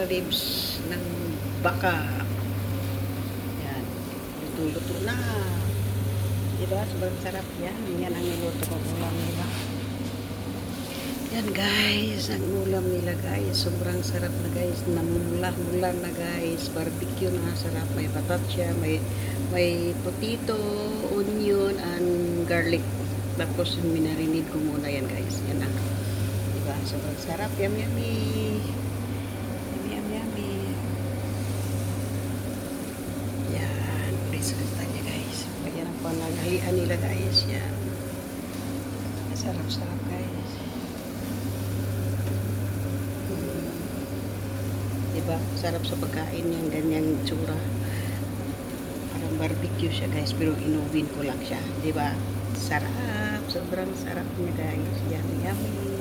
lips ng baka. Yan. Luto-luto na. Diba? Sobrang sarap yan. Yan ang niluto ko ulam nila. Yan guys. Ang ulam nila guys. Sobrang sarap na guys. Namula-mula na guys. Barbecue na sarap. May patatya. May potato, onion, and garlic. Tapos minarinid ko muna yan guys. Yan na. Diba? Sobrang sarap. Yum yummy. Yum yummy. Yan. Please gusto niya guys. Yan ang panagalian nila guys. Yan. Sarap-sarap guys. Diba? Sarap sa pagkain yung ganyang tsura. Parang barbecue siya guys. Pero inubin ko lang siya. Diba? Sarap. Sobrang sarap niya guys. Yummy yummy.